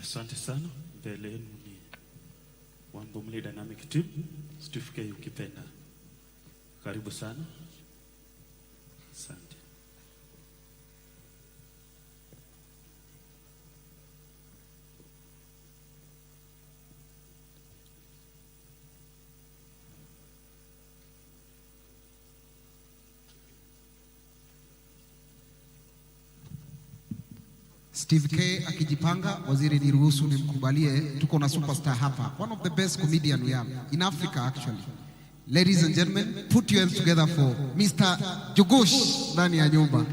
Asante sana. Mbele yenu ni Wambomle Dynamic Team. Certificate ukipenda. Karibu sana. Asante. Steve K akijipanga, waziri niruhusu nimkubalie, tuko na superstar hapa, one of the best comedian we have in Africa actually. Ladies and gentlemen, put your hands together for Mr. Jugush ndani ya nyumba.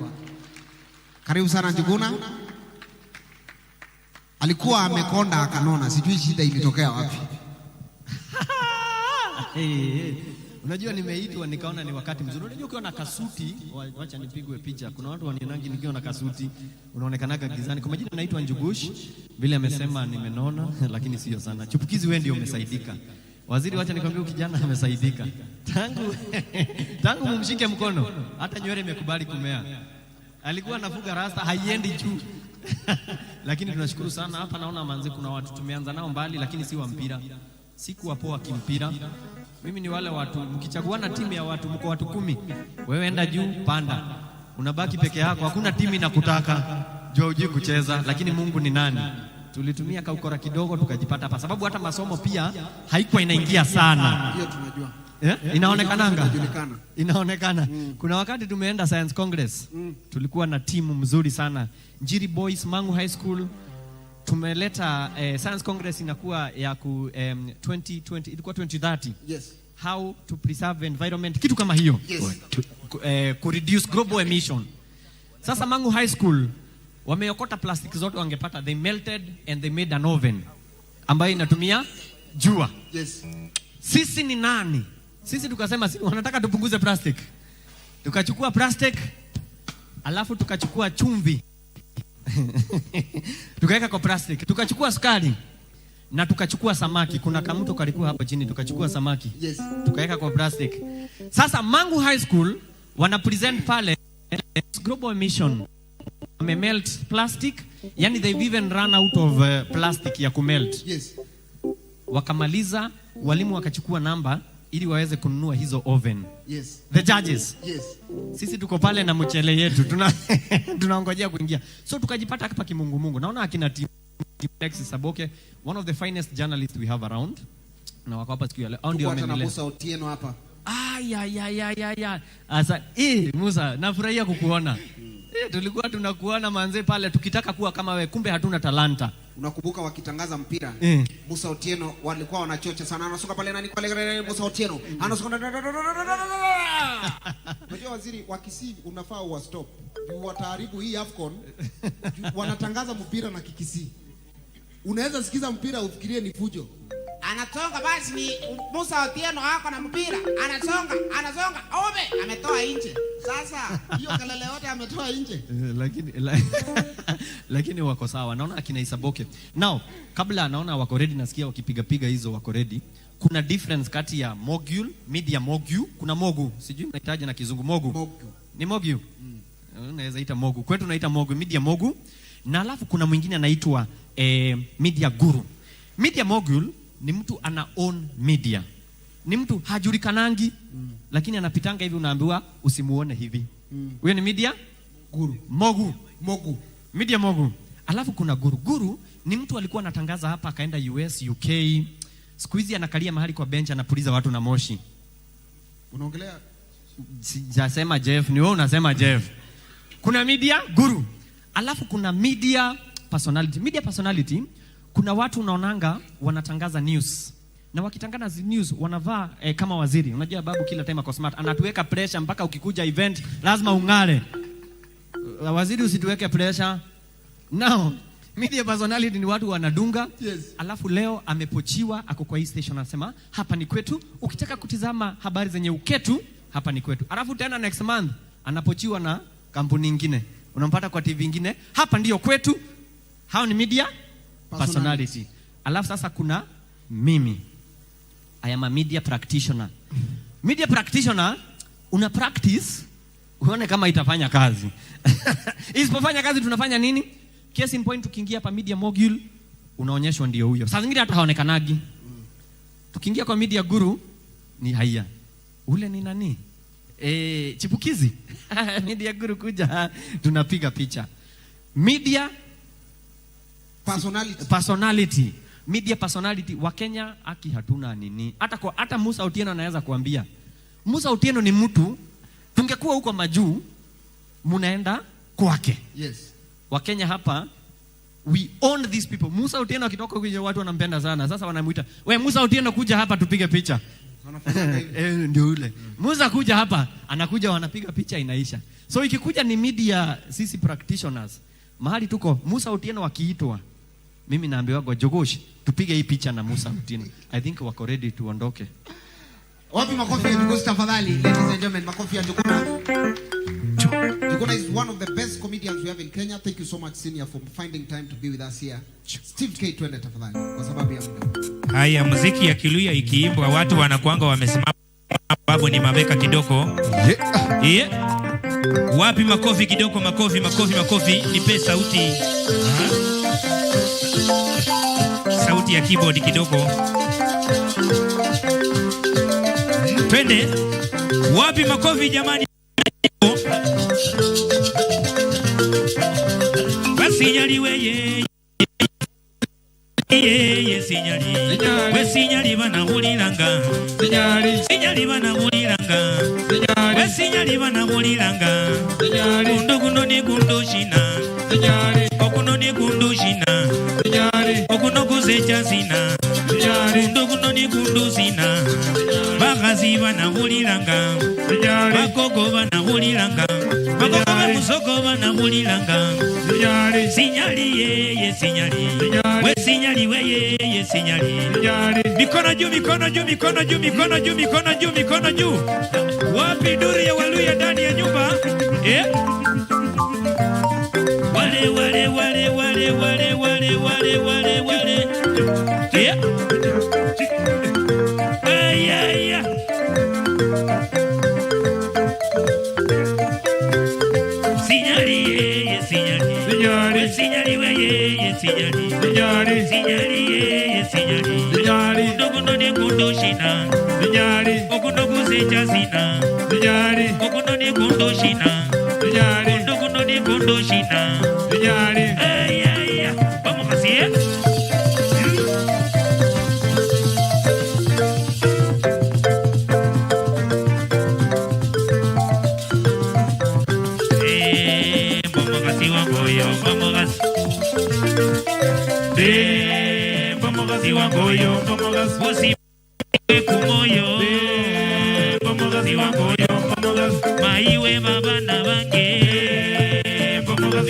Karibu sana Njuguna. Alikuwa amekonda akanona, sijui shida ilitokea wapi. Unajua nimeitwa nikaona ni wakati mzuri. Unajua ukiwa na kasuti, wacha nipigwe picha. Kuna watu wanionangi nikiwa na kasuti, unaonekanaga gizani. Kwa majina naitwa Njugush. Vile amesema nimenona, lakini sio sana. Chupukizi wewe ndio umesaidika. Waziri, wacha nikwambie kijana amesaidika. Tangu mumshike mkono, hata nywele imekubali kumea. Alikuwa anafuga rasta, haiendi juu. Lakini tunashukuru sana. Hapa naona manze kuna watu tumeanza nao mbali, lakini si wa mpira. Siku wapoa kimpira. Mimi ni wale watu, mkichaguana timu ya watu, mko watu 10, wewe enda juu, panda. Unabaki peke yako, hakuna timu inakutaka. Jua hujui kucheza, lakini Mungu ni nani? Tulitumia kaukora kidogo tukajipata hapa. Sababu hata masomo pia haikuwa inaingia sana. Hiyo tunajua. Inaonekananga. Inaonekana. Kuna wakati tumeenda Science Congress. Tulikuwa na timu mzuri sana. Njiri Boys, Mangu High School. Tumeleta Science Congress inakuwa ya 2020, ilikuwa 2030. Yes. How to preserve environment, kitu kama hiyo. Yes. To reduce global emission. Sasa Mangu High School wameokota plastic zote wangepata, they melted and they made an oven ambayo inatumia jua. Yes. Sisi ni nani? Sisi tukasema wanataka tupunguze plastic. Tukachukua plastic, alafu tukachukua chumvi. Tukaweka kwa plastic, tukachukua sukari na tukachukua samaki. Kuna kamuto kalikuwa hapo chini, tukachukua samaki. Yes. Tukaweka kwa plastic. Sasa Mangu High School wana present pale global emission. Melt plastic, yani they've even run out of plastic ya kumelt. Yes. Wakamaliza, walimu wakachukua namba ili waweze kununua hizo oven. Yes. The judges. Yes. Sisi tuko pale na mchele yetu. Tunaongojea kuingia. So tukajipata hapa kimungu. Naona akina team Alexis Saboke, one of the finest journalists we have around. Na wako hapa siku ya leo. Ndio amenileta. Musa Otieno hapa. Ya. Asa, Musa, nafurahia kukuona. Tulikuwa tunakuona manze pale tukitaka kuwa kama wewe, kumbe hatuna talanta. Unakumbuka wakitangaza mpira? Musa Otieno walikuwa wanachocha sana. Anasonga pale nani pale Musa Otieno. Anasonga. Unajua waziri wa Kisii unafaa uwa stop. Wataharibu hii AFCON. Wanatangaza mpira na Kikisii. Unaweza sikiza mpira ufikirie ni fujo. Anasonga basi ni Musa Otieno hako na mpira. Anasonga. Obe ametoa nje. Sasa hiyo kelele yote ametoa nje. Lakini wako sawa. Naona akina Isaboke. Now, kabla naona wako ready, nasikia wakipiga hizo wako ready. Kuna difference kati ya mogul, media mogul, kuna mogu. Sijui mnahitaji na kizungu mogu. Ni mogu. Unaweza ita mogu. Kwetu tunaita mogu, media mogu. Na alafu kuna mwingine anaitwa media guru. Media mogul ni mtu ana own media. Ni mtu hajulikanangi, lakini anapitanga hivi unaambiwa usimuone hivi. Huyo ni media guru. Mogu. Media mogu. Alafu kuna guru. Guru ni mtu alikuwa anatangaza hapa akaenda US, UK. Siku hizi anakalia mahali kwa bench anapuliza watu na moshi. Unaongelea? Sijasema Jeff, ni wewe unasema Jeff. Kuna media guru. Alafu kuna media personality. Media personality, kuna watu unaonanga wanatangaza news. Na wakitangaza news wanavaa kama waziri. Unajua babu kila time ako smart. Anatuweka pressure mpaka ukikuja event lazima ungare. Waziri usituweke pressure. Now, media personality ni watu wanadunga. Yes. Alafu leo amepochiwa ako kwa hii station anasema hapa ni kwetu. Ukitaka kutizama habari zenye uketu, hapa ni kwetu. Alafu tena next month anapochiwa na kampuni nyingine. Unampata kwa TV nyingine, hapa ndio kwetu. Hao ni media personality. Alafu sasa kuna mimi. I am a media practitioner. Media practitioner, una practice uone kama itafanya kazi. Isipofanya kazi tunafanya nini? Case in point, tukiingia hapa media mogul, unaonyeshwa ndio huyo. Saa zingine hata haonekanagi. Tukiingia kwa media guru ni haya. Ule ni nani? Chipukizi. Media guru kuja tunapiga picha. Media personality. Media personality wa Kenya aki hatuna nini. Hata Musa Otieno anaweza kuambia. Musa Otieno ni mtu tungekuwa huko majuu munaenda kwake. Yes. Wa Kenya hapa we own these people. Musa Otieno akitoka kwenye watu wanampenda sana. Sasa wanamuita, "We Musa Otieno kuja hapa tupige picha." Ndio ule. Musa kuja hapa, anakuja wanapiga picha inaisha. So ikikuja ni media sisi practitioners. Mahali tuko Musa Otieno wakiitwa. Mimi naambiwa kwa Jogosh tupige hii picha na Musa Otieno. I think wako ready tuondoke. Wapi makofi ya Jogosh tafadhali, ladies and gentlemen, makofi ya Joguna. Joguna is one of the best comedians we have in Kenya. Thank you so much senior for finding time to be with us here. Steve K twende tafadhali kwa sababu ya muda. Haya, muziki ya Kiluya ikiimbwa watu wanakuanga wamesimama babu ni mabeka kidogo. Yeah. Wapi makofi kidogo, makofi. Nipe sauti. Sauti ya keyboard kidogo. Twende. Wapi makofi jamani? Basinyali weye. Sinyali. We sinyali bana huliranga. Sinyali bana huliranga. We sinyali bana huliranga. Kundu ni kundu shina. Okuno ni kundu shina. Okuno kuzecha sina. Kundu ni kundu sina. Bagazi bana huliranga. Bakoko bana huliranga. Bakoko musoko bana huliranga. Sinyali ye sinyali. We sinyali we ye sinyali. Mikono juu. Wapi duri ya Waluya ndani ya nyumba? Wale. Ay. Sinyali ye sinyali. Sinyali we ye sinyali. Sinyali. Okuno ni kundu shina. Okuno kuzecha sina. Okuno ni kundu shina. Okuno ni kundu shina. Ay. Vamos así, wangoyo wosi kumoyo wangoyo maiwe babana bange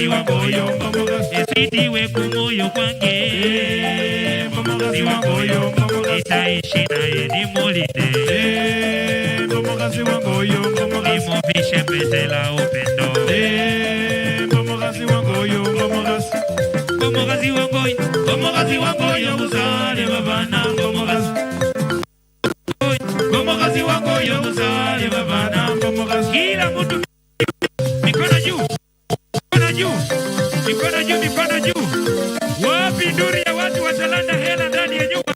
wangoyo esitiwe kumoyo kwange wangoyo itaishi naye nimulinde wangoyo nimufishe pete la upendo Gomogazi wangoyo uzale babana Gomogazi wangoyo uzale babana Kila mtu mikono juu Wapi nduri ya watu wa Talanta Hela ndani ya nyumba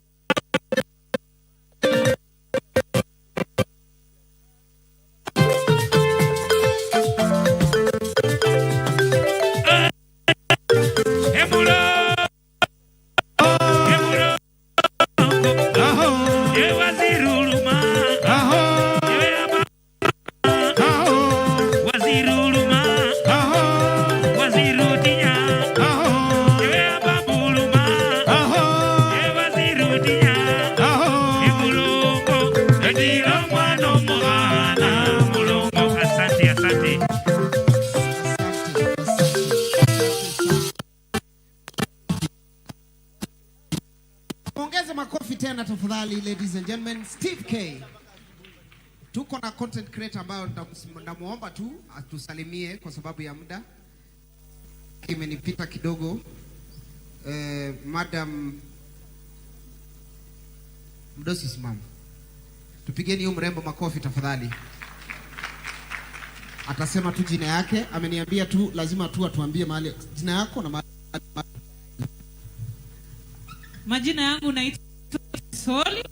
ladies and gentlemen, Steve K. Tuko na content creator ambayo ndamuomba tu atusalimie kwa sababu ya muda. Imenipita kidogo. Madam Mdosi simama. Tupigeni huyu mrembo makofi tafadhali. Atasema tu jina yake, ameniambia tu lazima tu atuambie mahali jina yako na mahali. Majina yangu naitwa Soli.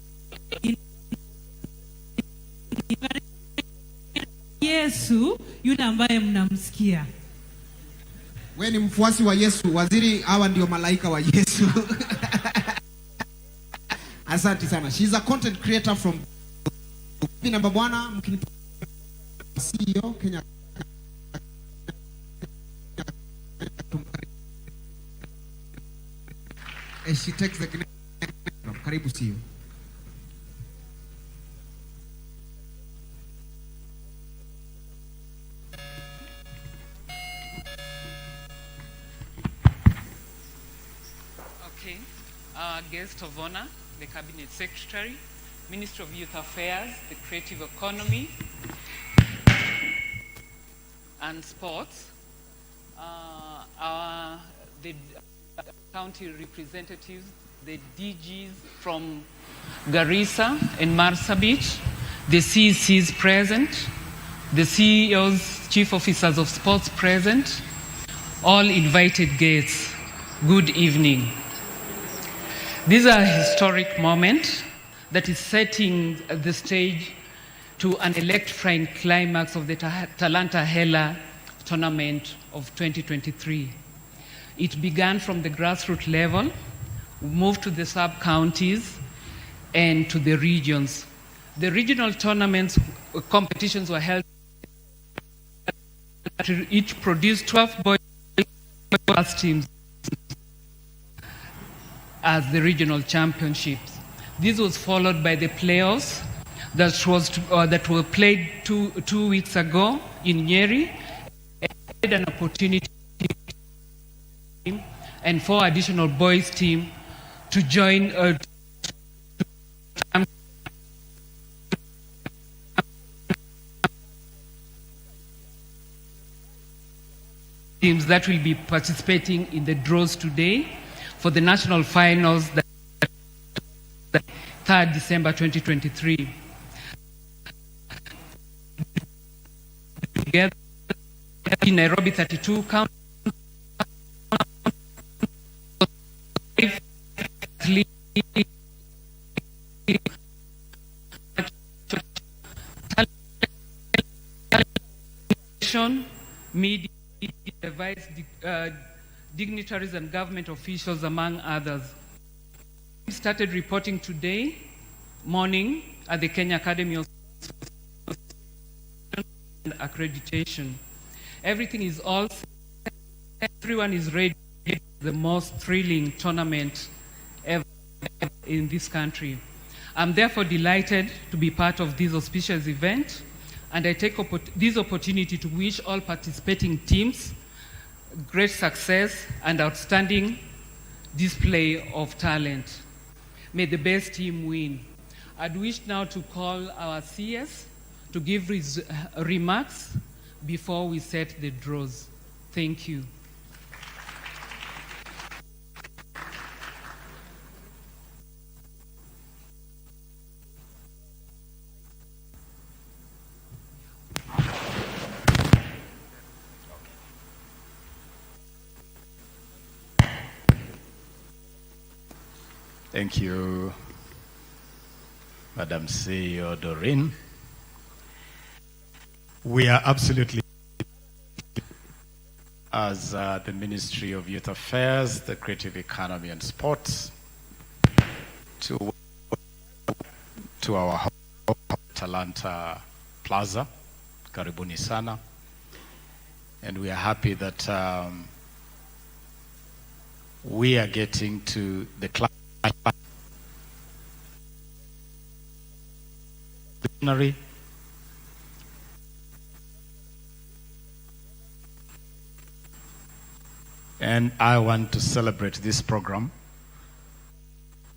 Yesu yule ambaye mnamsikia. Wewe ni mfuasi wa Yesu, waziri, hawa ndio malaika wa Yesu. Asante sana. She's a content creator from namba bwana mkinipa CEO Kenya. And she takes the karibu CEO. Okay, our guest of honor, the Cabinet Secretary, Minister of Youth Affairs, the Creative Economy, and Sports, the county representatives, the DGs from Garissa and Marsabit, the CECs present, the CEOs, Chief Officers of Sports present, all invited guests, good evening. This is a historic moment that is setting the stage to an electrifying climax of the Talanta Hela tournament of 2023. It began from the grassroots level, moved to the sub-counties and to the regions. The regional tournaments, competitions were held. Each produced 12 boys teams as the regional championships. This was followed by the playoffs that were played two weeks ago in Nyeri, and an opportunity and 4 additional boys team to join teams that will be participating in the draws today for the national finals that 3rd December 2023. Together in Nairobi 32 counties, media, vice dignitaries and government officials, among others. We started reporting today morning at the Kenya Academy of Accreditation. Everything is all set. Everyone is ready for the most thrilling tournament ever in this country. I'm therefore delighted to be part of this auspicious event, and I take this opportunity to wish all participating teams great success and outstanding display of talent. May the best team win. I'd wish now to call our CS to give remarks before we set the draws. Thank you. Thank you, Madam CEO Doreen. We are absolutely, as the Ministry of Youth Affairs, the Creative Economy and Sports, to our Talanta Plaza, Karibuni Sana. And we are happy that we are getting to the class. And I want to celebrate this program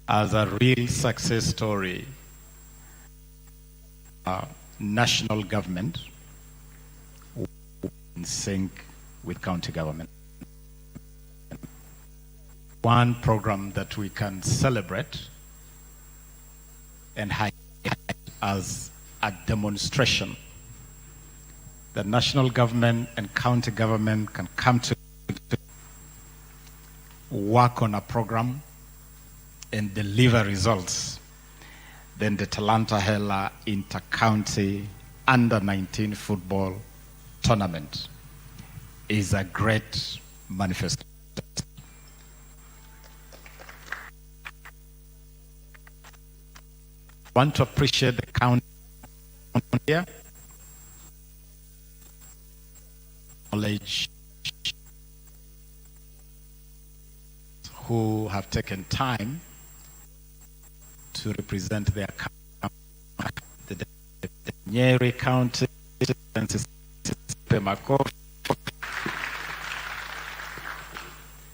as a real success story. National government in sync with county government. One program that we can celebrate and highlight as a demonstration that national government and county government can come to work on a program and deliver results, then the Talanta Hela Inter-County Under-19 Football Tournament is a great manifestation. I want to appreciate the county here. Knowledge who have taken time to represent their county, the Jamhuri County,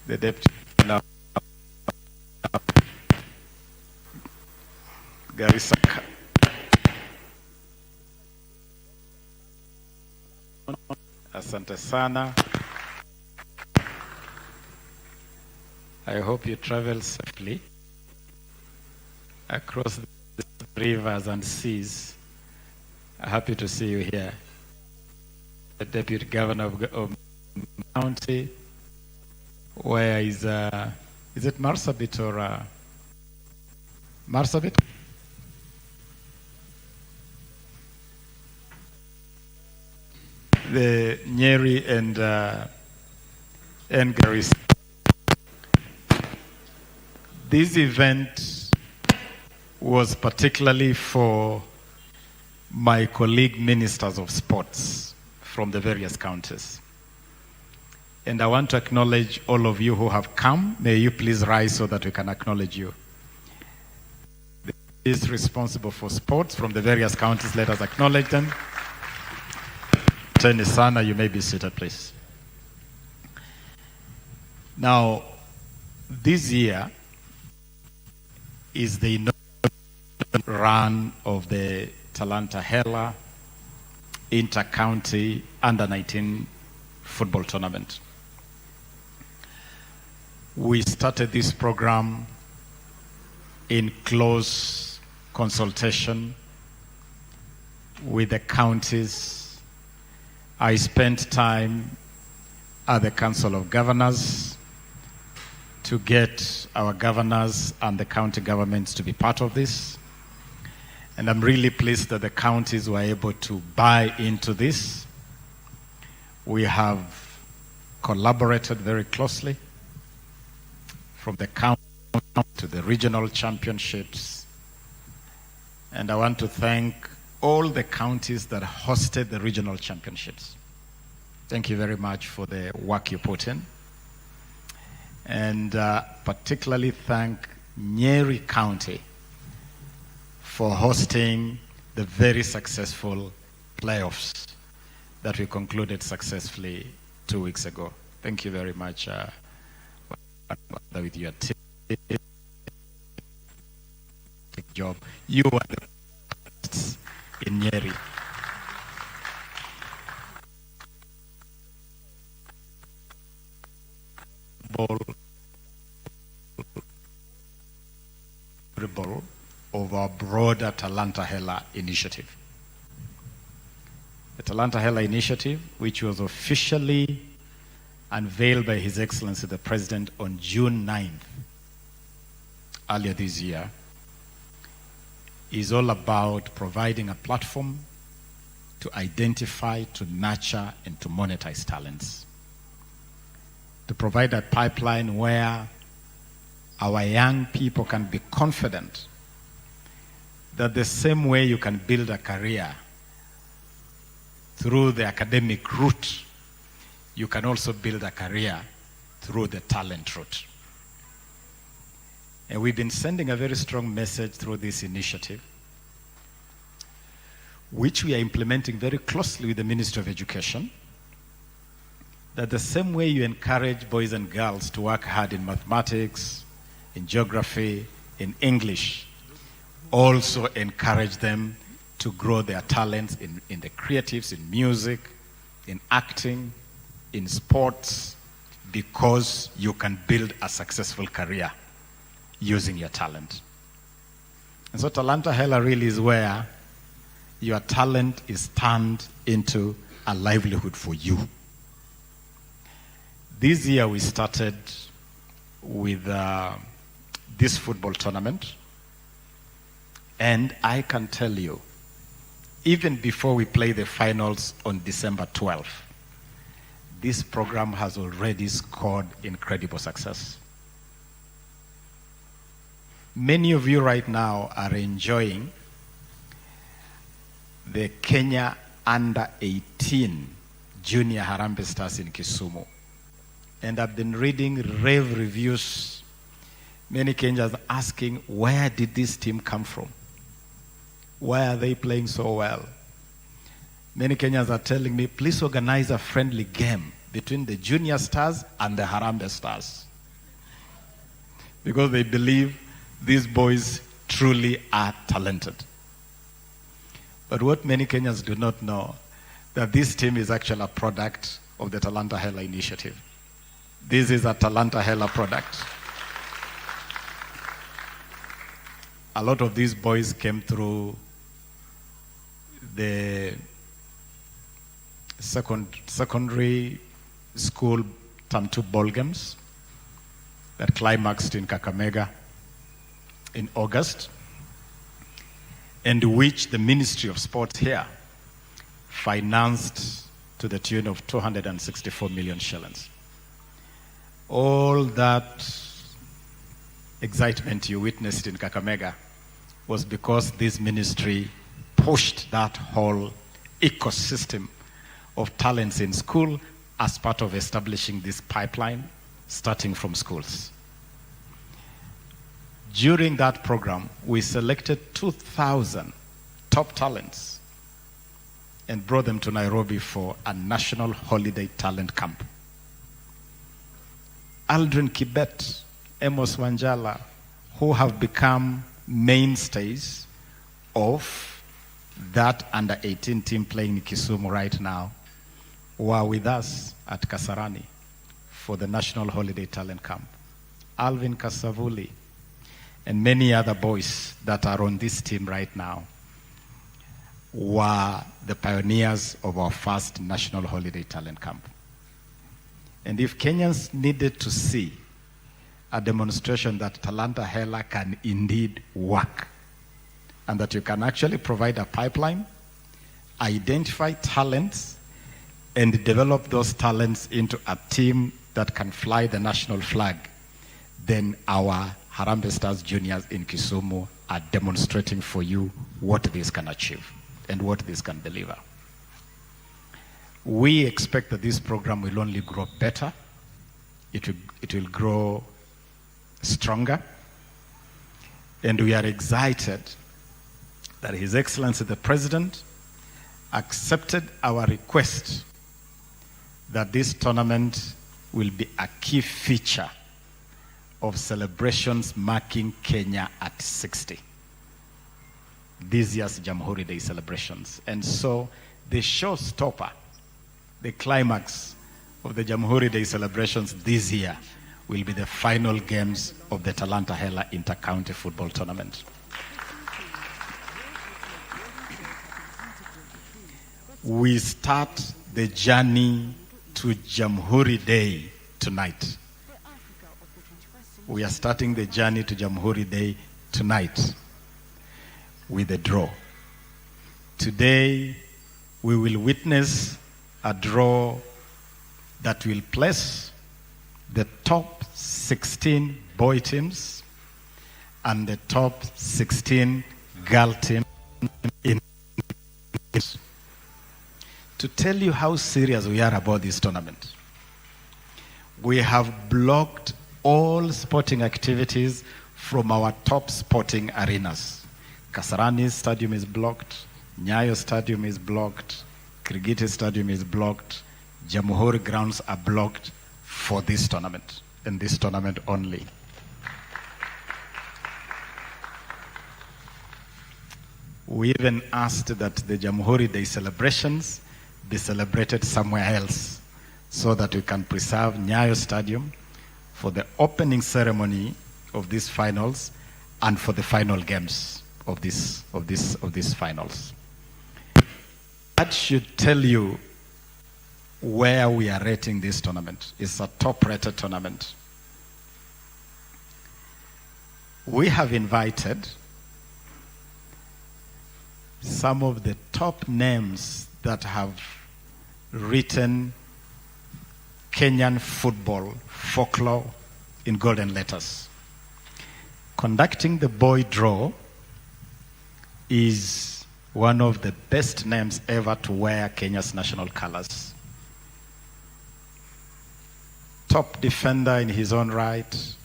the deputy Garissa. Asante sana. I hope you travel safely across the rivers and seas. Happy to see you here. The Deputy Governor of County, where is it Marsabit or Marsabit? The Nyeri and Garissa. This event was particularly for my colleague ministers of sports from the various counties. And I want to acknowledge all of you who have come. May you please rise so that we can acknowledge you. Is responsible for sports from the various counties. Let us acknowledge them. Teni Sana, you may be seated, please. Now, this year is the inaugural run of the Talanta Hela Inter-County Under-19 Football Tournament. We started this program in close consultation with the counties. I spent time at the Council of Governors to get our governors and the county governments to be part of this. And I'm really pleased that the counties were able to buy into this. We have collaborated very closely from the county to the regional championships. And I want to thank all the counties that hosted the regional championships. Thank you very much for the work you put in. And particularly thank Nyeri County for hosting the very successful playoffs that we concluded successfully 2 weeks ago. Thank you very much with your team. Job. You are the best in Nyeri. Of our broader Talanta Hela initiative. The Talanta Hela initiative, which was officially unveiled by His Excellency the President on June 9th, earlier this year, is all about providing a platform to identify, to nurture, and to monetize talents. To provide a pipeline where our young people can be confident that the same way you can build a career through the academic route, you can also build a career through the talent route. And we've been sending a very strong message through this initiative, which we are implementing very closely with the Ministry of Education, that the same way you encourage boys and girls to work hard in mathematics, in geography, in English, also encourage them to grow their talents in the creatives, in music, in acting, in sports, because you can build a successful career using your talent. And so Talanta Hela really is where your talent is turned into a livelihood for you. This year we started with this football tournament. And I can tell you, even before we play the finals on December 12th, this program has already scored incredible success. Many of you right now are enjoying the Kenya Under 18 Junior Harambee Stars in Kisumu. And I've been reading rave reviews. Many Kenyans are asking, where did this team come from? Why are they playing so well? Many Kenyans are telling me, please organize a friendly game between the Junior Stars and the Harambee Stars. Because they believe these boys truly are talented. But what many Kenyans do not know, that this team is actually a product of the Talanta Hela initiative. This is a Talanta Hela product. A lot of these boys came through the secondary school Term 2 ball games that climaxed in Kakamega in August, and which the Ministry of Sport here financed to the tune of 264 million shillings. All that excitement you witnessed in Kakamega was because this ministry pushed that whole ecosystem of talents in school as part of establishing this pipeline, starting from schools. During that program, we selected 2,000 top talents and brought them to Nairobi for a national holiday talent camp. Aldrin Kibet, Amos Wanjala, who have become mainstays of that under 18 team playing in Kisumu right now, were with us at Kasarani for the National Holiday Talent Camp. Alvin Kasavuli and many other boys that are on this team right now were the pioneers of our first National Holiday Talent Camp. And if Kenyans needed to see a demonstration that Talanta Hela can indeed work, and that you can actually provide a pipeline, identify talents, and develop those talents into a team that can fly the national flag, then our Harambee Stars juniors in Kisumu are demonstrating for you what this can achieve and what this can deliver. We expect that this program will only grow better. It will grow stronger. And we are excited that His Excellency the President accepted our request that this tournament will be a key feature of celebrations marking Kenya at 60. This year's Jamhuri Day celebrations. And so the showstopper, the climax of the Jamhuri Day celebrations this year will be the final games of the Talanta Hela Inter-County Football Tournament. We start the journey to Jamhuri Day tonight. We are starting the journey to Jamhuri Day tonight with a draw. Today, we will witness a draw that will place the top 16 boy teams and the top 16 girl teams in. To tell you how serious we are about this tournament, we have blocked all sporting activities from our top sporting arenas. Kasarani Stadium is blocked, Nyayo Stadium is blocked, Kirigiti Stadium is blocked, Jamhuri grounds are blocked for this tournament, and this tournament only. We even asked that the Jamhuri Day celebrations be celebrated somewhere else so that we can preserve Nyayo Stadium for the opening ceremony of these finals and for the final games of these finals. That should tell you where we are rating this tournament. It's a top-rated tournament. we have invited some of the top names that have written Kenyan football folklore in golden letters. Conducting the boy draw is one of the best names ever to wear Kenya's national colors. Top defender in his own right,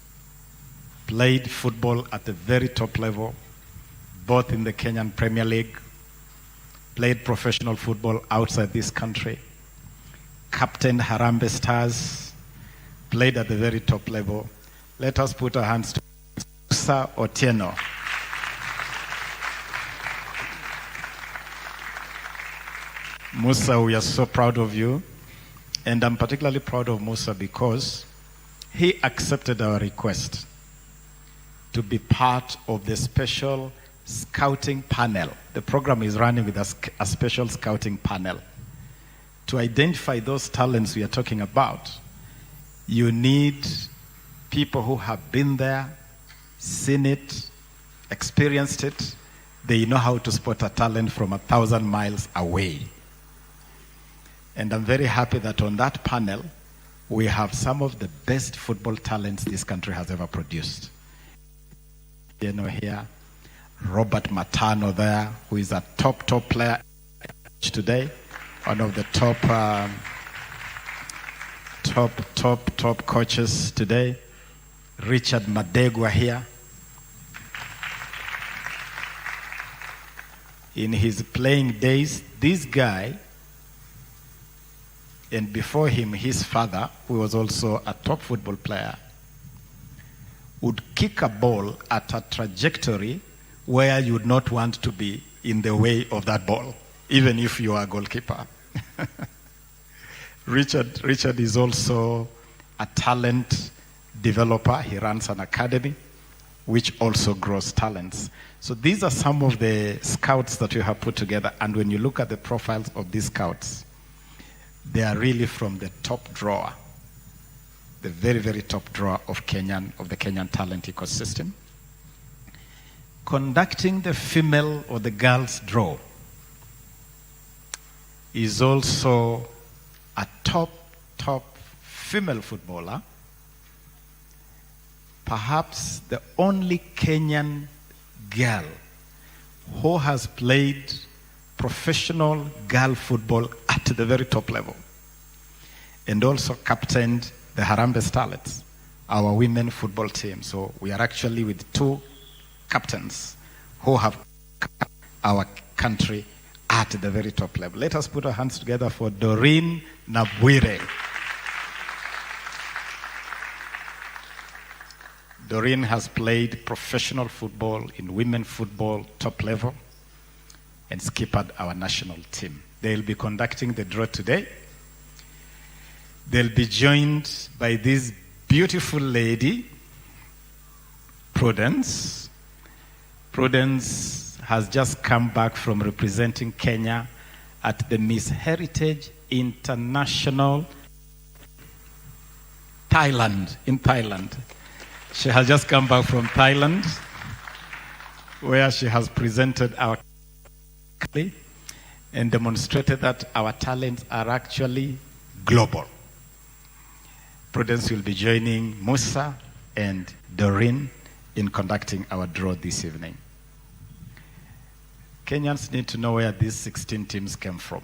played football at the very top level, both in the Kenyan Premier League, played professional football outside this country, captained Harambee Stars, played at the very top level. Let us put our hands to Musa Otieno. Musa, we are so proud of you. And I'm particularly proud of Musa because he accepted our request to be part of the special scouting panel. The program is running with a special scouting panel. To identify those talents we are talking about, you need people who have been there, seen it, experienced it. They know how to spot a talent from 1,000 miles away. And I'm very happy that on that panel, we have some of the best football talents this country has ever produced. You know, here, Robert Matano there, who is a top player today, one of the top coaches today. Richard Madegwa here. In his playing days, this guy, and before him, his father, who was also a top football player, would kick a ball at a trajectory where you would not want to be in the way of that ball, even if you are a goalkeeper. Richard is also a talent developer. He runs an academy, which also grows talents. So these are some of the scouts that we have put together. And when you look at the profiles of these scouts, they are really from the top drawer, the very, very top drawer of the Kenyan talent ecosystem. Conducting the female or the girls draw is also a top female footballer, perhaps the only Kenyan girl who has played professional girl football at the very top level, and also captained the Harambee Starlets, our women football team. So we are actually with 2 captains who have our country at the very top level. Let us put our hands together for Doreen Nabwire. Doreen has played professional football in women football top level and skippered our national team. They'll be conducting the draw today. They'll be joined by this beautiful lady, Prudence. Prudence has just come back from representing Kenya at the Miss Heritage International in Thailand. She has just come back from Thailand, where she has presented our country and demonstrated that our talents are actually global. Prudence will be joining Musa and Doreen in conducting our draw this evening. Kenyans need to know where these 16 teams came from.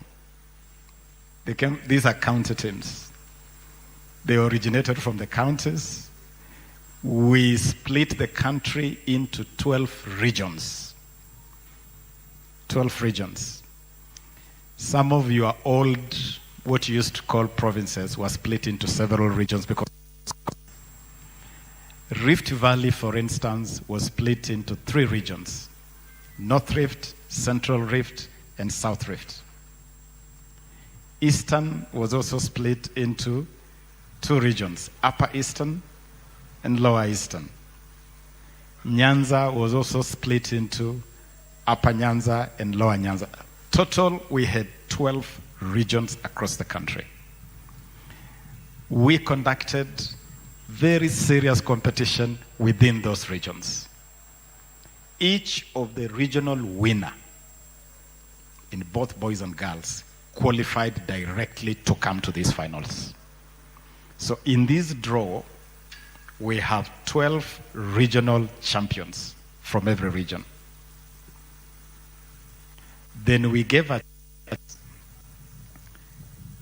These are county teams. They originated from the counties. We split the country into 12 regions. 12 regions. Some of your old, what you used to call provinces, were split into several regions because Rift Valley, for instance, was split into 3 regions: North Rift, Central Rift, and South Rift. Eastern was also split into 2 regions: Upper Eastern and Lower Eastern. Nyanza was also split into Upper Nyanza and Lower Nyanza. Total, we had 12 regions across the country. We conducted very serious competition within those regions. each of the regional winner in both boys and girls qualified directly to come to these finals. So in this draw, we have 12 regional champions from every region. Then we gave a chance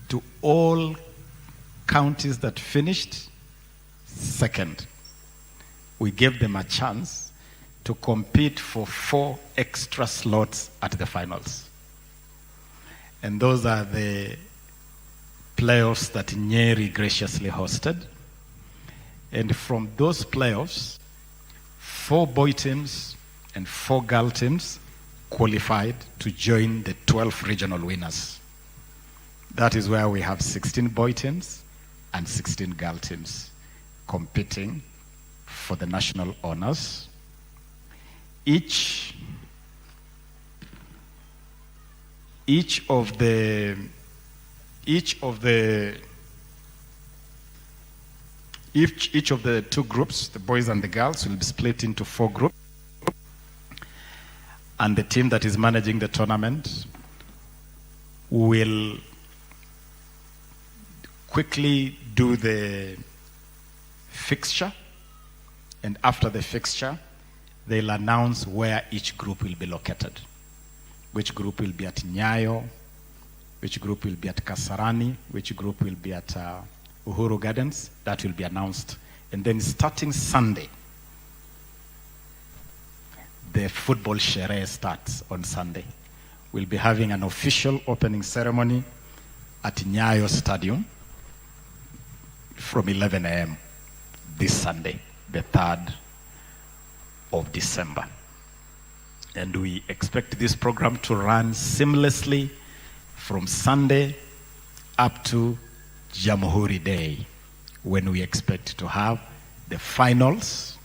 to all counties that finished second. We gave them a chance to compete for 4 extra slots at the finals. And those are the playoffs that Nyeri graciously hosted. And from those playoffs, 4 boy teams and 4 girl teams qualified to join the 12 regional winners. That is where we have 16 boy teams and 16 girl teams competing for the national honors. Each of the 2 groups, the boys and the girls, will be split into 4 groups. And the team that is managing the tournament will quickly do the fixture. And after the fixture, they'll announce where each group will be located. Which group will be at Nyayo, which group will be at Kasarani, which group will be at Uhuru Gardens. That will be announced. And then starting Sunday, the football shere starts on Sunday. We'll be having an official opening ceremony at Nyayo Stadium from 11 a.m. this Sunday, the 3rd of December. And we expect this program to run seamlessly from Sunday up to Jamhuri Day, when we expect to have the finals,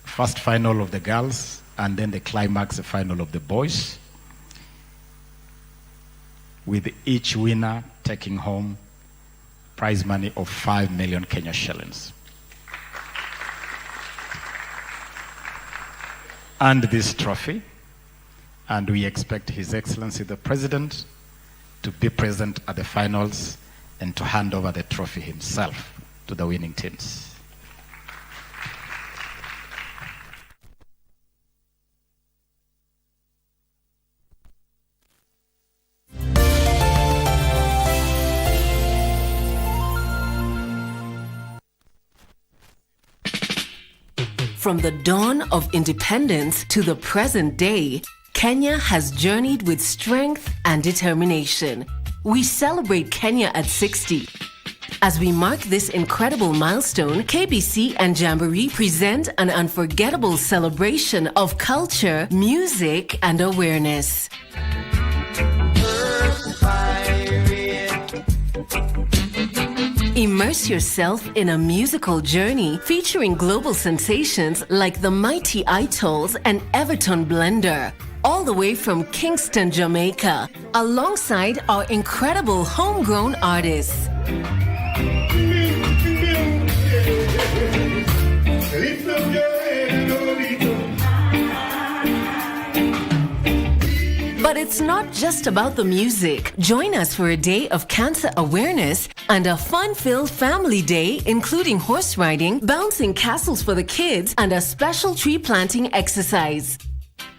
first final of the girls, and then the climax, the final of the boys, with each winner taking home prize money of 5 million Kenya shillings. And this trophy, and we expect His Excellency the President to be present at the finals and to hand over the trophy himself to the winning teams. From the dawn of independence to the present day, Kenya has journeyed with strength and determination. We celebrate Kenya at 60. As we mark this incredible milestone, KBC and Jamhuri present an unforgettable celebration of culture, music, and awareness. Immerse yourself in a musical journey featuring global sensations like the mighty Itolls and Everton Blender, all the way from Kingston, Jamaica, alongside our incredible homegrown artists. But it's not just about the music. Join us for a day of cancer awareness and a fun-filled family day, including horse riding, bouncing castles for the kids, and a special tree planting exercise.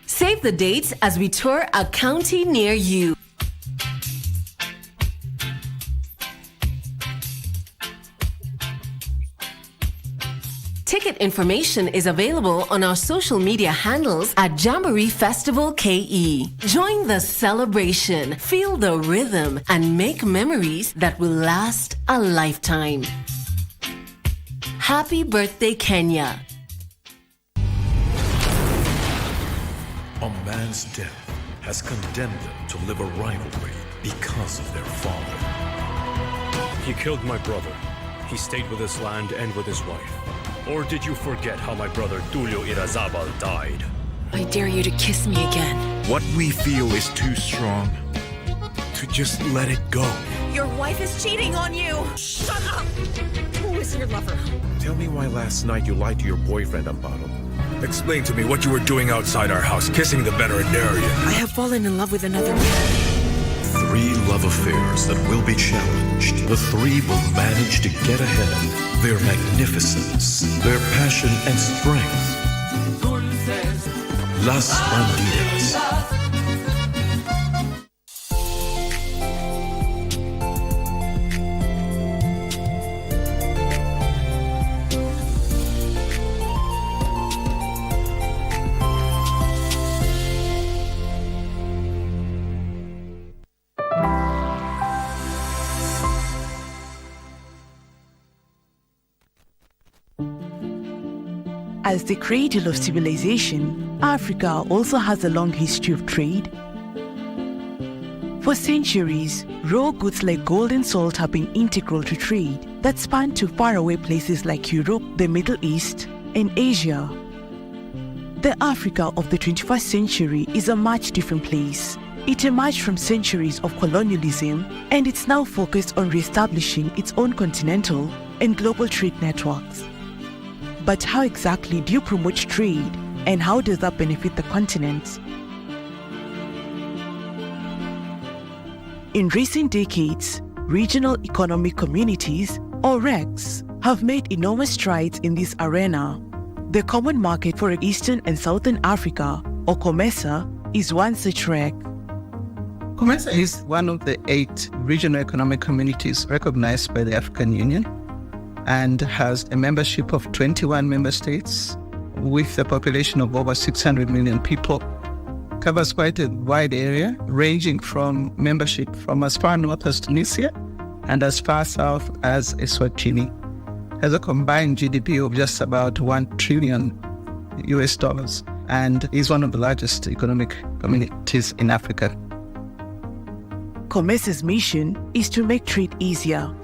Save the dates as we tour a county near you. Ticket information is available on our social media handles at Jamhuri Festival KE. Join the celebration, feel the rhythm, and make memories that will last a lifetime. Happy birthday, Kenya. A man's death has condemned them to live a rivalry because of their father. He killed my brother. He stayed with his land and with his wife. Or did you forget how my brother Tulio Irazabal died? I dare you to kiss me again. What we feel is too strong to just let it go. Your wife is cheating on you! Shut up! Who is your lover? Tell me why last night you lied to your boyfriend, Amparo. Explain to me what you were doing outside our house, kissing the veterinarian. I have fallen in love with another man. 3 love affairs that will be challenged. The 3 will manage to get ahead. Their magnificence, their passion and strength. Las Bandidas. As the cradle of civilization, Africa also has a long history of trade. For centuries, raw goods like gold and salt have been integral to trade that spanned to faraway places like Europe, the Middle East, and Asia. The Africa of the 21st century is a much different place. It emerged from centuries of colonialism, and it's now focused on re-establishing its own continental and global trade networks. But how exactly do you promote trade, and how does that benefit the continent? In recent decades, regional economic communities, or RECs, have made enormous strides in this arena. The Common Market for Eastern and Southern Africa, or Comesa, is one such REC. Comesa is one of the 8 regional economic communities recognized by the African Union, and has a membership of 21 member states with a population of over 600 million people. Covers quite a wide area, ranging from membership from as far north as Tunisia and as far south as Eswatini. Has a combined GDP of just about $1 trillion and is one of the largest economic communities in Africa. Comesa's mission is to make trade easier.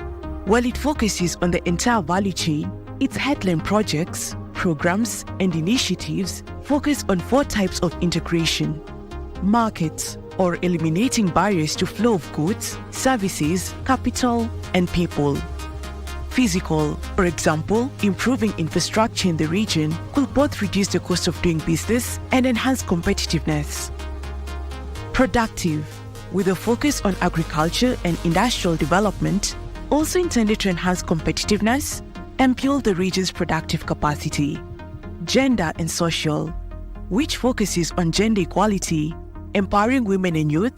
While it focuses on the entire value chain, its headline projects, programs, and initiatives focus on 4 types of integration: markets, or eliminating barriers to flow of goods, services, capital, and people; physical, for example, improving infrastructure in the region could both reduce the cost of doing business and enhance competitiveness; productive, with a focus on agriculture and industrial development, also intended to enhance competitiveness and build the region's productive capacity; gender and social, which focuses on gender equality, empowering women and youth,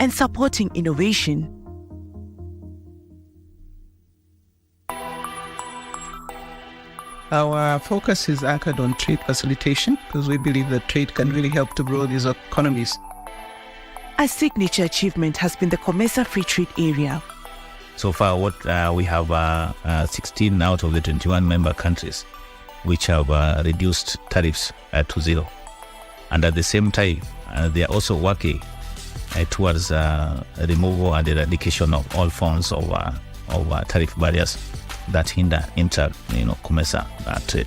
and supporting innovation. Our focus is anchored on trade facilitation because we believe that trade can really help to grow these economies. A signature achievement has been the Comesa Free Trade Area. So far, we have 16 out of the 21 member countries which have reduced tariffs to 0. And at the same time, they are also working towards removal and eradication of all forms of tariff barriers that hinder Comesa trade.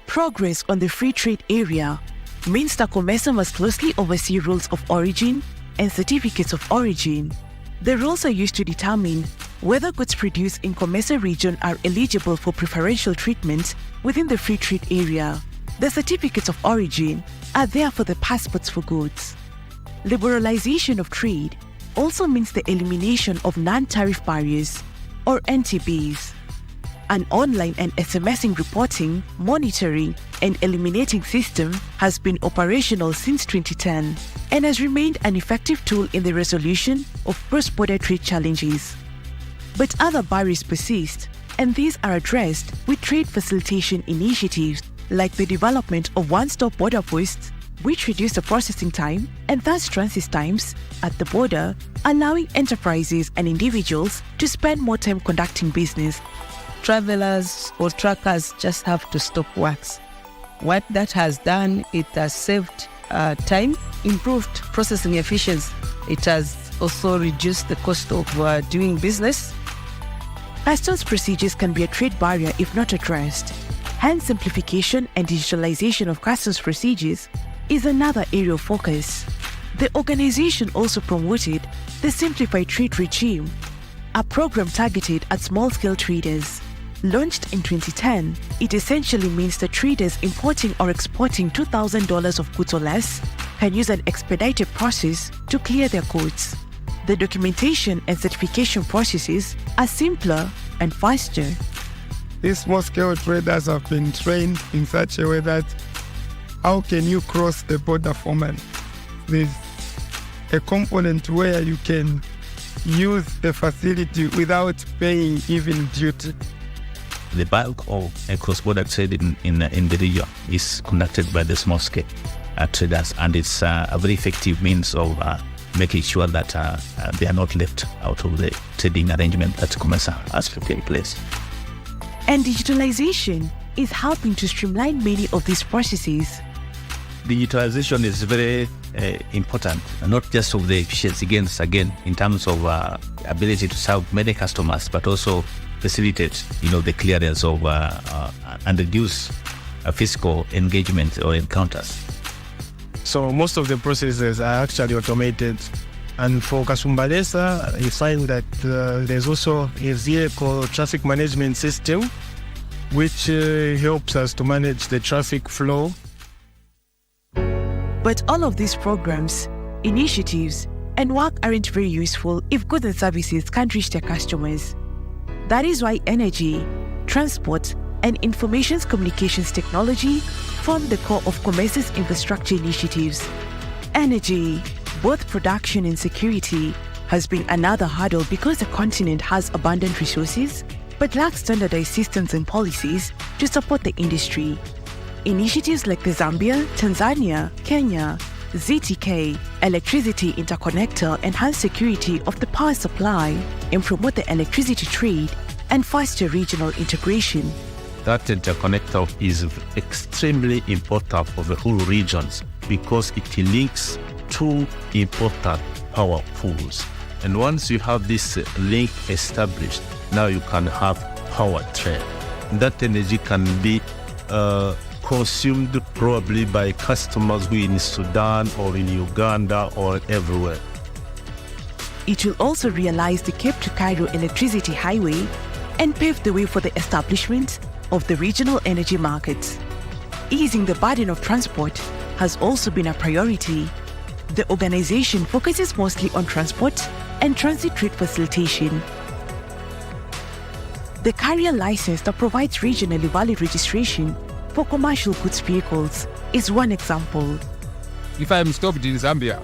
Progress on the Free Trade Area means that Comesa must closely oversee rules of origin and certificates of origin. The rules are used to determine whether goods produced in Comesa region are eligible for preferential treatment within the Free Trade Area. The certificates of origin are there for the passports for goods. Liberalization of trade also means the elimination of non-tariff barriers, or NTBs. An online and SMSing reporting, monitoring, and eliminating system has been operational since 2010 and has remained an effective tool in the resolution of cross-border trade challenges. But other barriers persist, and these are addressed with trade facilitation initiatives like the development of one-stop border posts, which reduce the processing time and thus transit times at the border, allowing enterprises and individuals to spend more time conducting business. Travelers or truckers just have to stop works. What that has done, it has saved time, improved processing efficiency. It has also reduced the cost of doing business. Customs procedures can be a trade barrier if not addressed. Hence, simplification and digitalization of customs procedures is another area of focus. The organization also promoted the Simplified Trade Regime, a program targeted at small-scale traders. Launched in 2010, it essentially means that traders importing or exporting $2,000 of goods or less can use an expedited process to clear their goods. The documentation and certification processes are simpler and faster. These small-scale traders have been trained in such a way that how can you cross the border formally? There's a component where you can use the facility without paying even duty. The bulk of cross-border trade in the region is conducted by the small-scale traders, and it's a very effective means of making sure that they are not left out of the trading arrangement that Comesa has put in place. And digitalization is helping to streamline many of these processes. Digitalization is very important, not just of the efficiency gains, again, in terms of ability to serve many customers, but also facilitate, the clearance of and reduce physical engagement or encounters. So most of the processes are actually automated. And for Kasumbalesa, you find that there's also a vehicle traffic management system, which helps us to manage the traffic flow. But all of these programs, initiatives, and work aren't very useful if goods and services can't reach their customers. That is why energy, transport, and informations communications technology form the core of Comesa's infrastructure initiatives. Energy, both production and security, has been another hurdle because the continent has abundant resources but lacks standardized systems and policies to support the industry. Initiatives like the Zambia, Tanzania, Kenya, ZTK, Electricity Interconnector enhance security of the power supply and promote the electricity trade and foster regional integration. That interconnector is extremely important for the whole regions because it links two important power pools. And once you have this link established, now you can have power trade. That energy can be consumed probably by customers who in Sudan or in Uganda or everywhere. It will also realize the Cape to Cairo electricity highway and pave the way for the establishment of the regional energy markets. Easing the burden of transport has also been a priority. The organization focuses mostly on transport and transit trade facilitation. The carrier license that provides regionally valid registration for commercial goods vehicles is one example. If I'm stopped in Zambia,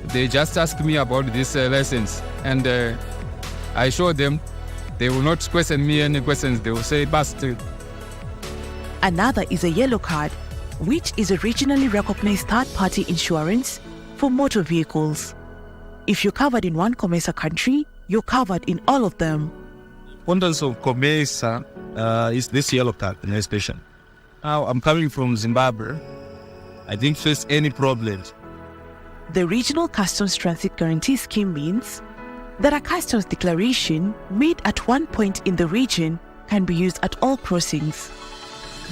they just ask me about this license, and I show them. They will not question me any questions. They will say, bust. Another is a yellow card, which is a regionally recognized third-party insurance for motor vehicles. If you're covered in one Comesa country, you're covered in all of them. Importance of Comesa is this yellow card registration. Now, I'm coming from Zimbabwe. I didn't face any problems. The Regional Customs Transit Guarantee Scheme means that a customs declaration made at one point in the region can be used at all crossings.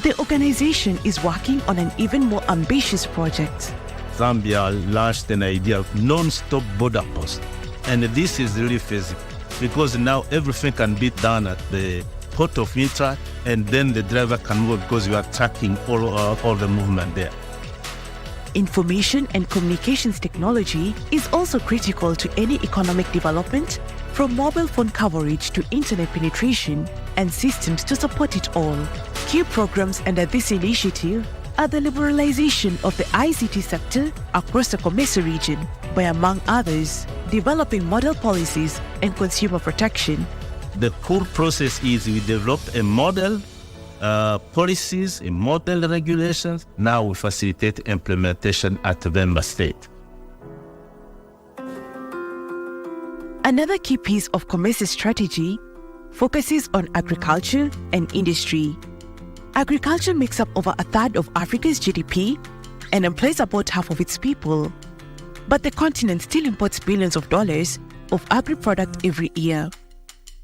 The organization is working on an even more ambitious project. Zambia launched an idea of non-stop border post. And this is really feasible because now everything can be done at the port of entry, and then the driver can move because you are tracking all the movement there. Information and communications technology is also critical to any economic development, from mobile phone coverage to internet penetration and systems to support it all. Key programs under this initiative are the liberalization of the ICT sector across the Comesa region by, among others, developing model policies and consumer protection. The core process is we developed a model policies, a model regulations. Now we facilitate implementation at the member state. Another key piece of Comesa's strategy focuses on agriculture and industry. Agriculture makes up over a third of Africa's GDP and employs about half of its people. But the continent still imports billions of dollars of agri-product every year.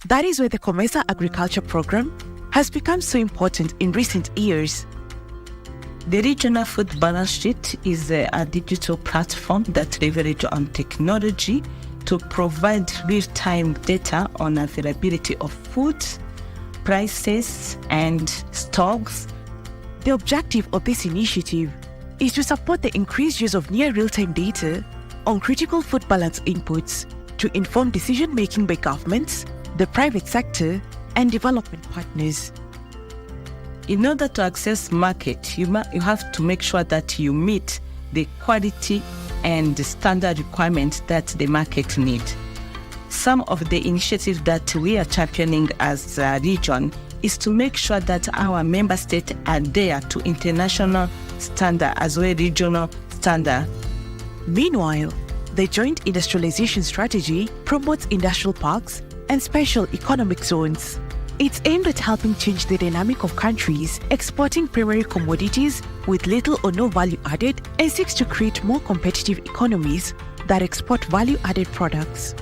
That is why the Comesa Agriculture Program has become so important in recent years. The Regional Food Balance Sheet is a digital platform that leverages on technology to provide real-time data on availability of food, prices and stocks. The objective of this initiative is to support the increased use of near real-time data on critical food balance inputs to inform decision-making by governments, the private sector, and development partners. In order to access market, you have to make sure that you meet the quality and the standard requirements that the market needs. Some of the initiatives that we are championing as a region is to make sure that our member states adhere to international standard as well as regional standard. Meanwhile, the Joint Industrialization Strategy promotes industrial parks and special economic zones. It's aimed at helping change the dynamic of countries exporting primary commodities with little or no value added and seeks to create more competitive economies that export value-added products.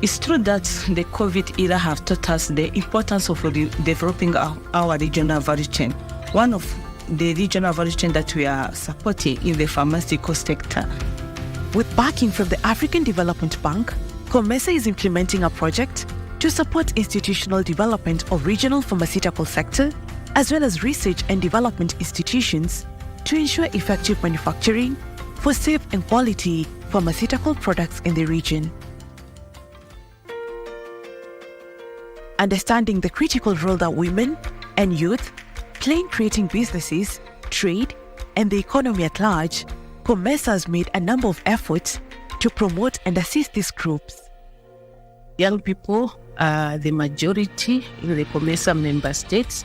It's true that the COVID era have taught us the importance of developing our regional value chain. One of the regional value chain that we are supporting is the pharmaceutical sector. With backing from the African Development Bank, Comesa is implementing a project to support institutional development of regional pharmaceutical sector, as well as research and development institutions to ensure effective manufacturing for safe and quality pharmaceutical products in the region. Understanding the critical role that women and youth play in creating businesses, trade, and the economy at large, Comesa has made a number of efforts to promote and assist these groups. Young people are the majority in the Comesa member states,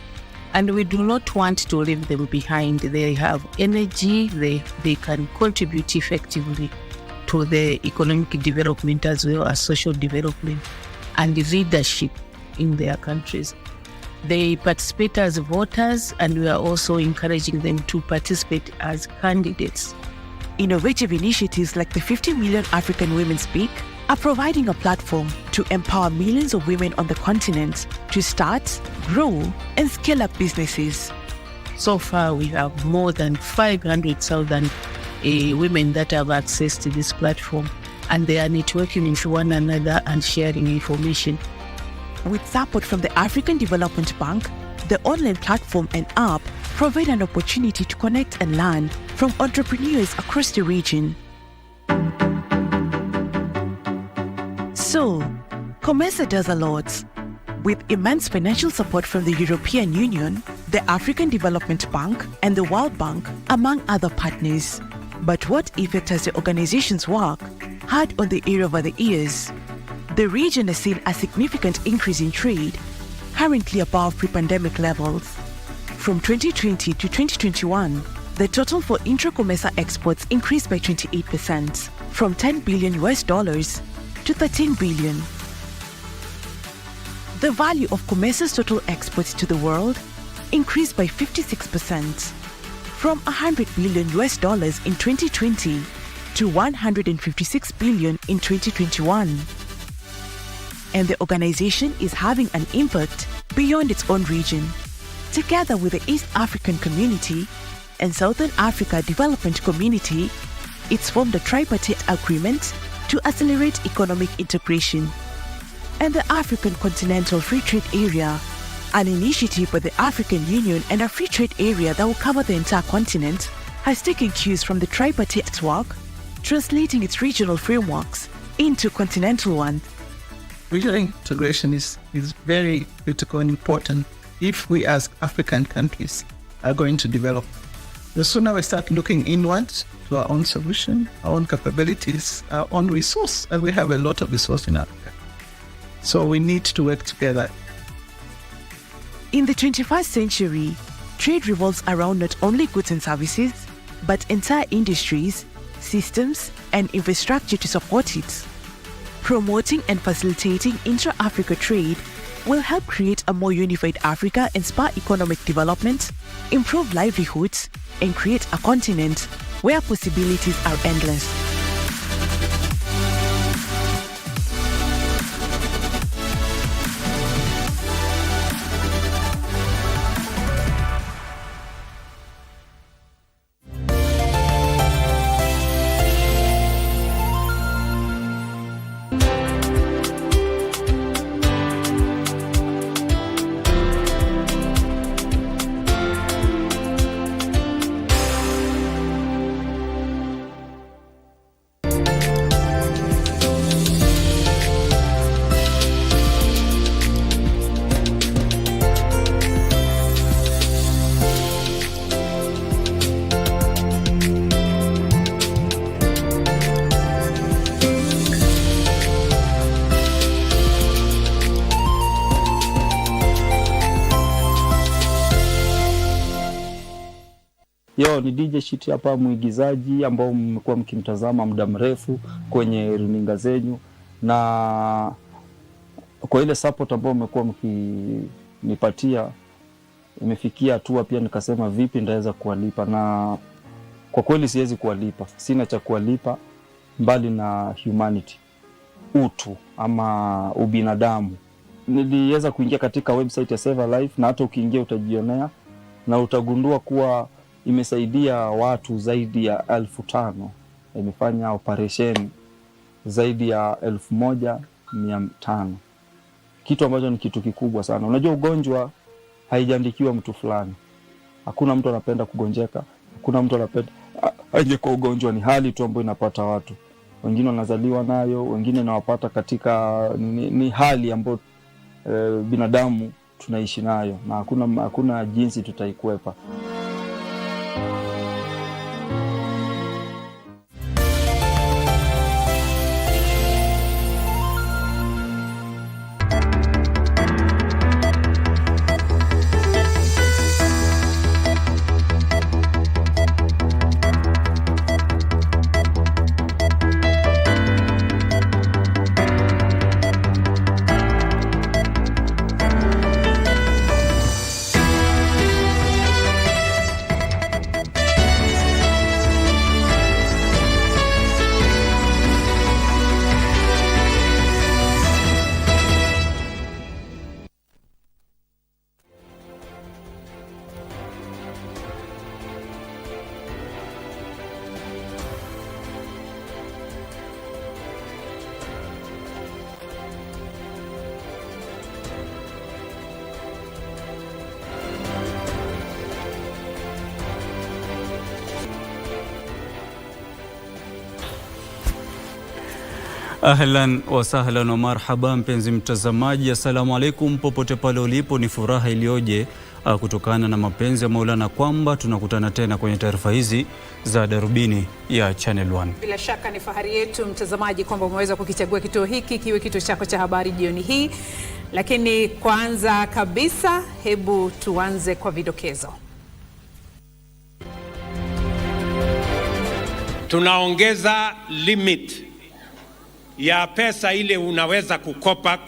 and we do not want to leave them behind. They have energy, they can contribute effectively to the economic development as well as social development and leadership in their countries. They participate as voters, and we are also encouraging them to participate as candidates. Innovative initiatives like the 50 Million African Women Speak are providing a platform to empower millions of women on the continent to start, grow, and scale up businesses. So far, we have more than 500,000 women that have access to this platform, and they are networking with one another and sharing information. With support from the African Development Bank, the online platform and app provide an opportunity to connect and learn from entrepreneurs across the region. So, Comesa does a lot. With immense financial support from the European Union, the African Development Bank, and the World Bank, among other partners. But what effect has the organization's work had on the area over the years? The region has seen a significant increase in trade, currently above pre-pandemic levels. From 2020 to 2021, the total for intra-Comesa exports increased by 28%, from $10 billion to $13 billion. The value of Comesa's total exports to the world increased by 56%, from $100 billion in 2020 to $156 billion in 2021. And the organization is having an impact beyond its own region. Together with the East African Community and Southern Africa Development Community, it's formed a tripartite agreement to accelerate economic integration. And the African Continental Free Trade Area, an initiative by the African Union and a free trade area that will cover the entire continent, has taken cues from the tripartite work, translating its regional frameworks into continental ones. Regional integration is very critical and important if we as African countries are going to develop. The sooner we start looking inwards to our own solution, our own capabilities, our own resource, and we have a lot of resource in Africa. So we need to work together. In the 21st century, trade revolves around not only goods and services, but entire industries, systems, and infrastructure to support it. Promoting and facilitating intra-Africa trade will help create a more unified Africa and spur economic development, improve livelihoods, and create a continent where possibilities are endless. Yo, ni DJ Shit hapa, mwigizaji ambao mmekuwa mkimtazama muda mrefu kwenye runinga zenyu, na kwa ile support ambao mmekuwa mkinipatia imefikia hatua pia nikasema vipi ndaweza kuwalipa, na kwa kweli siwezi kuwalipa, sina cha kuwalipa mbali na humanity, utu ama ubinadamu. Niliweza kuingia katika website ya Save a Life, na hata ukiingia utajionea na utagundua kuwa imesaidia watu zaidi ya 5,000, imefanya operation zaidi ya 1,500, kitu ambacho ni kitu kikubwa sana. Unajua ugonjwa haijaandikiwa mtu fulani, hakuna mtu anapenda kugonjeka, hakuna mtu anapenda aje kwa ugonjwa, ni hali tu ambayo inapata watu. Wengine wanazaliwa nayo, wengine nawapata katika ni hali ambayo binadamu tunaishi nayo, na hakuna jinsi tutaikwepa. Ahlan wa sahlan wa marhaba, mpenzi mtazamaji, assalamu alaikum popote pale ulipo. Ni furaha iliyoje kutokana na mapenzi ya Maulana kwamba tunakutana tena kwenye taarifa hizi za Darubini ya Channel 1. Bila shaka ni fahari yetu mtazamaji kwamba umeweza kukichagua kituo hiki kiwe kituo chako cha habari jioni hii. Lakini kwanza kabisa, hebu tuanze kwa vidokezo. Tunaongeza limit ya pesa ile unaweza kukopa kwa